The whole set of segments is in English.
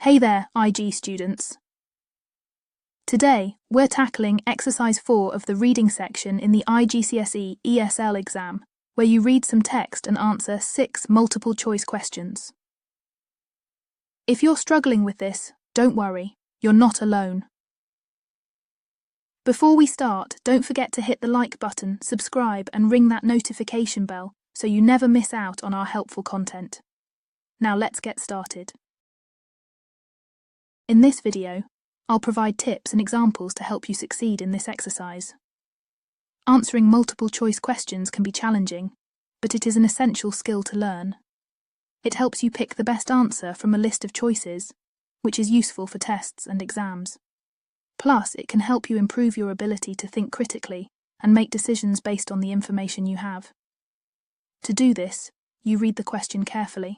Hey there, IG students. Today, we're tackling Exercise 4 of the reading section in the IGCSE ESL exam, where you read some text and answer 6 multiple-choice questions. If you're struggling with this, don't worry, you're not alone. Before we start, don't forget to hit the like button, subscribe, and ring that notification bell so you never miss out on our helpful content. Now let's get started. In this video, I'll provide tips and examples to help you succeed in this exercise. Answering multiple-choice questions can be challenging, but it is an essential skill to learn. It helps you pick the best answer from a list of choices, which is useful for tests and exams. Plus, it can help you improve your ability to think critically and make decisions based on the information you have. To do this, you read the question carefully,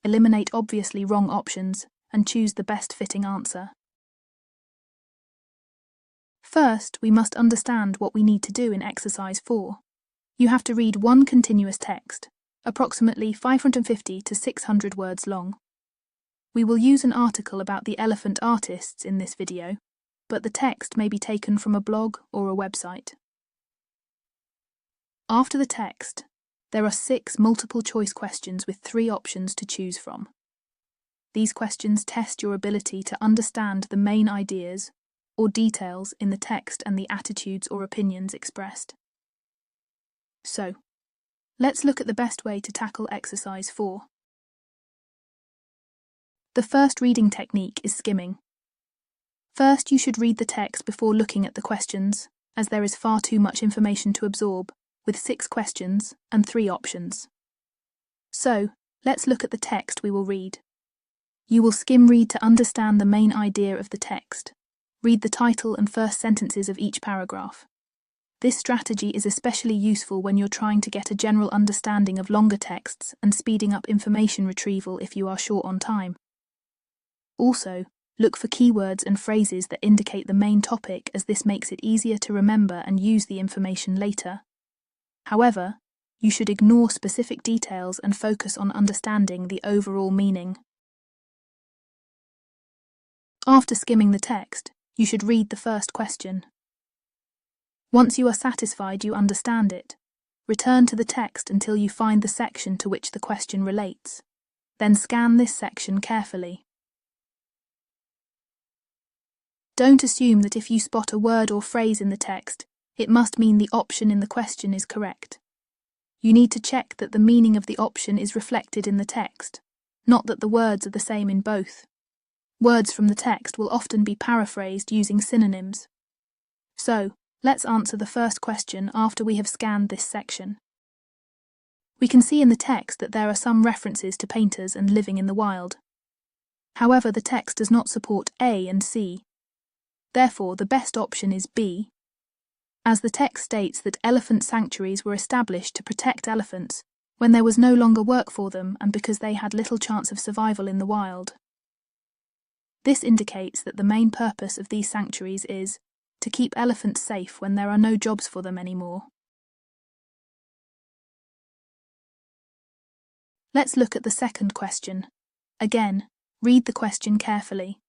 eliminate obviously wrong options, and choose the best fitting answer. First, we must understand what we need to do in Exercise 4. You have to read one continuous text, approximately 550 to 600 words long. We will use an article about the elephant artists in this video, but the text may be taken from a blog or a website. After the text, there are 6 multiple-choice questions with 3 options to choose from. These questions test your ability to understand the main ideas or details in the text and the attitudes or opinions expressed. So, let's look at the best way to tackle Exercise 4. The first reading technique is skimming. First, you should read the text before looking at the questions, as there is far too much information to absorb, with 6 questions and 3 options. So, let's look at the text we will read. You will skim read to understand the main idea of the text. Read the title and first sentences of each paragraph. This strategy is especially useful when you're trying to get a general understanding of longer texts and speeding up information retrieval if you are short on time. Also, look for keywords and phrases that indicate the main topic, as this makes it easier to remember and use the information later. However, you should ignore specific details and focus on understanding the overall meaning. After skimming the text, you should read the first question. Once you are satisfied you understand it, return to the text until you find the section to which the question relates. Then scan this section carefully. Don't assume that if you spot a word or phrase in the text, it must mean the option in the question is correct. You need to check that the meaning of the option is reflected in the text, not that the words are the same in both. Words from the text will often be paraphrased using synonyms. So, let's answer the first question after we have scanned this section. We can see in the text that there are some references to painters and living in the wild. However, the text does not support A and C. Therefore, the best option is B, as the text states that elephant sanctuaries were established to protect elephants when there was no longer work for them and because they had little chance of survival in the wild. This indicates that the main purpose of these sanctuaries is to keep elephants safe when there are no jobs for them anymore. Let's look at the second question. Again, read the question carefully.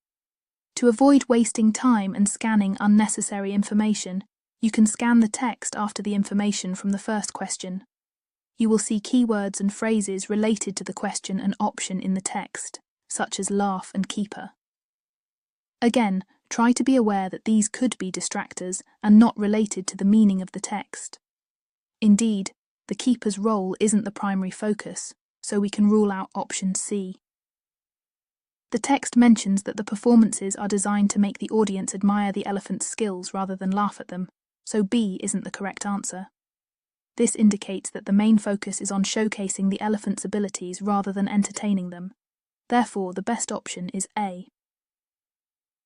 To avoid wasting time and scanning unnecessary information, you can scan the text after the information from the first question. You will see keywords and phrases related to the question and option in the text, such as laugh and keeper. Again, try to be aware that these could be distractors and not related to the meaning of the text. Indeed, the keeper's role isn't the primary focus, so we can rule out option C. The text mentions that the performances are designed to make the audience admire the elephant's skills rather than laugh at them, so B isn't the correct answer. This indicates that the main focus is on showcasing the elephant's abilities rather than entertaining them. Therefore, the best option is A.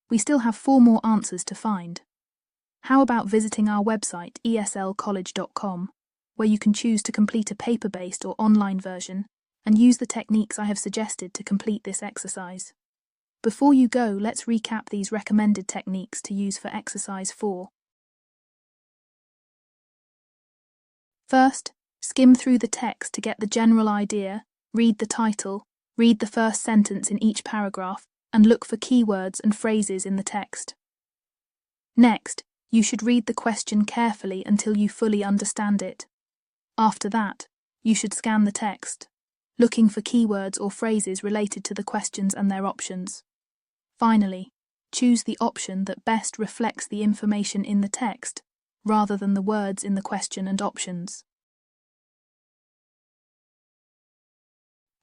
We still have 4 more answers to find. How about visiting our website eslcollege.com, where you can choose to complete a paper-based or online version and use the techniques I have suggested to complete this exercise. Before you go, let's recap these recommended techniques to use for Exercise 4. First, skim through the text to get the general idea, read the title, read the first sentence in each paragraph, and look for keywords and phrases in the text. Next, you should read the question carefully until you fully understand it. After that, you should scan the text, looking for keywords or phrases related to the questions and their options. Finally, choose the option that best reflects the information in the text, rather than the words in the question and options.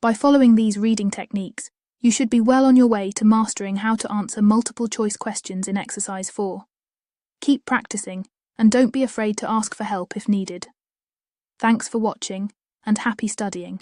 By following these reading techniques, you should be well on your way to mastering how to answer multiple-choice questions in Exercise 4. Keep practicing, and don't be afraid to ask for help if needed. Thanks for watching, and happy studying.